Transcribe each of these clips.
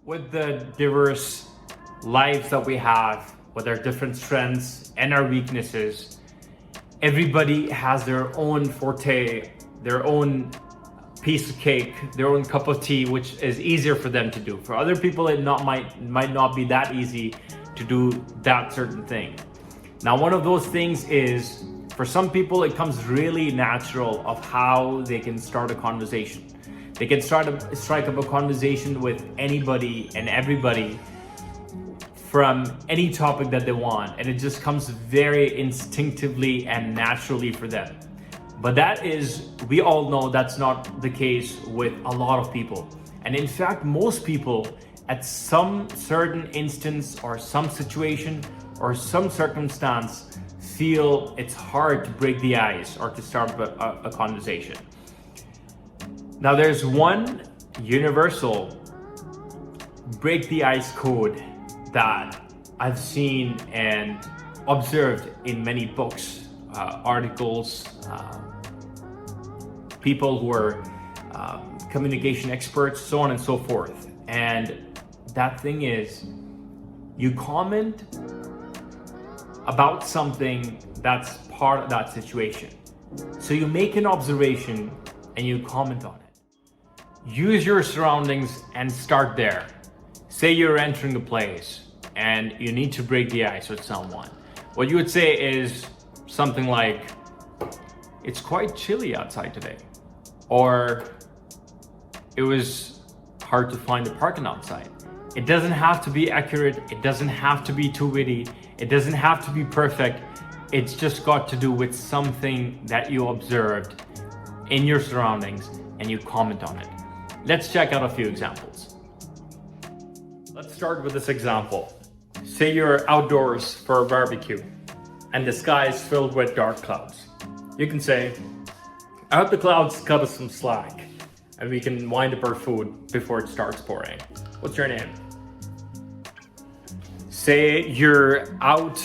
with the diverse lives that we have, with our different strengths and our weaknesses, everybody has their own forte, their own piece of cake, their own cup of tea, which is easier for them to do. For other people, it might not be that easy to do that certain thing. Now, one of those things is, for some people, it comes really natural of how they can start a conversation. They can strike up a conversation with anybody and everybody from any topic that they want, and it just comes very instinctively and naturally for them. But we all know that's not the case with a lot of people. And in fact, most people at some certain instance or some situation or some circumstance feel it's hard to break the ice or to start a conversation. Now, there's one universal break the ice code that I've seen and observed in many books, articles, people who are communication experts, so on and so forth. And that thing is, you comment about something that's part of that situation. So you make an observation and you comment on it. Use your surroundings and start there. Say you're entering a place and you need to break the ice with someone. What you would say is something like, "It's quite chilly outside today," or "It was hard to find a parking outside." It doesn't have to be accurate. It doesn't have to be too witty. It doesn't have to be perfect. It's just got to do with something that you observed in your surroundings and you comment on it. Let's check out a few examples. Let's start with this example. Say you're outdoors for a barbecue and the sky is filled with dark clouds. You can say, "I hope the clouds cut us some slack and we can wind up our food before it starts pouring. What's your name?" Say you're out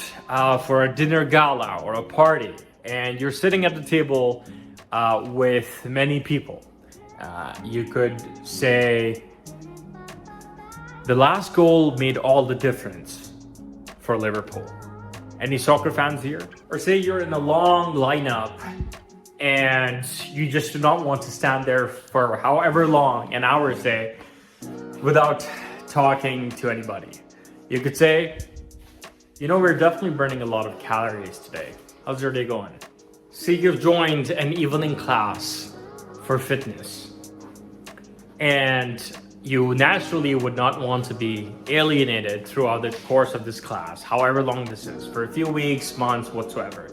for a dinner gala or a party and you're sitting at the table with many people. You could say, "The last goal made all the difference for Liverpool." Any soccer fans here? Or say you're in a long lineup and you just do not want to stand there for however long, an hour say, without talking to anybody. You could say, "We're definitely burning a lot of calories today. How's your day going?" Say you've joined an evening class for fitness and you naturally would not want to be alienated throughout the course of this class, however long this is, for a few weeks, months, whatsoever.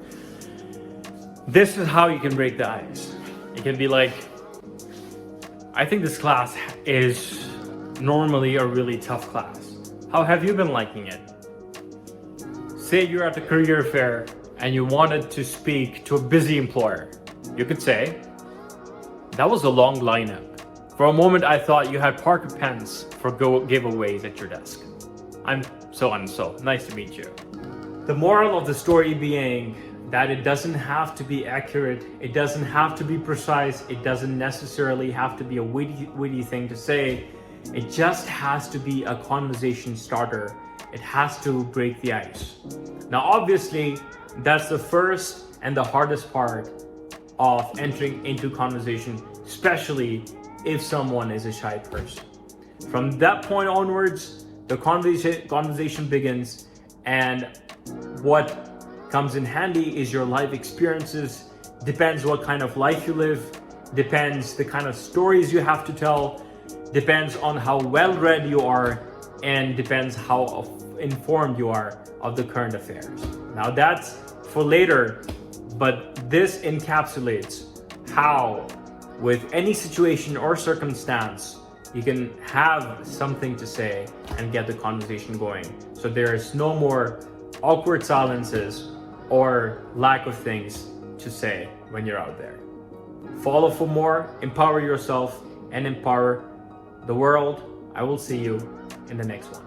This is how you can break the ice. It can be like, "I think this class is normally a really tough class. How have you been liking it?" Say you're at the career fair and you wanted to speak to a busy employer. You could say, "That was a long lineup. For a moment, I thought you had Parker pens for giveaways at your desk. I'm so and so. Nice to meet you." The moral of the story being that it doesn't have to be accurate. It doesn't have to be precise. It doesn't necessarily have to be a witty thing to say. It just has to be a conversation starter. It has to break the ice. Now, obviously, that's the first and the hardest part of entering into conversation, especially if someone is a shy person. From that point onwards, the conversation begins, and what comes in handy is your life experiences. Depends what kind of life you live, depends the kind of stories you have to tell, depends on how well read you are, and depends how informed you are of the current affairs. Now, that's for later, but this encapsulates how, with any situation or circumstance, you can have something to say and get the conversation going. So there's no more awkward silences or lack of things to say when you're out there. Follow for more, empower yourself, and empower the world. I will see you in the next one.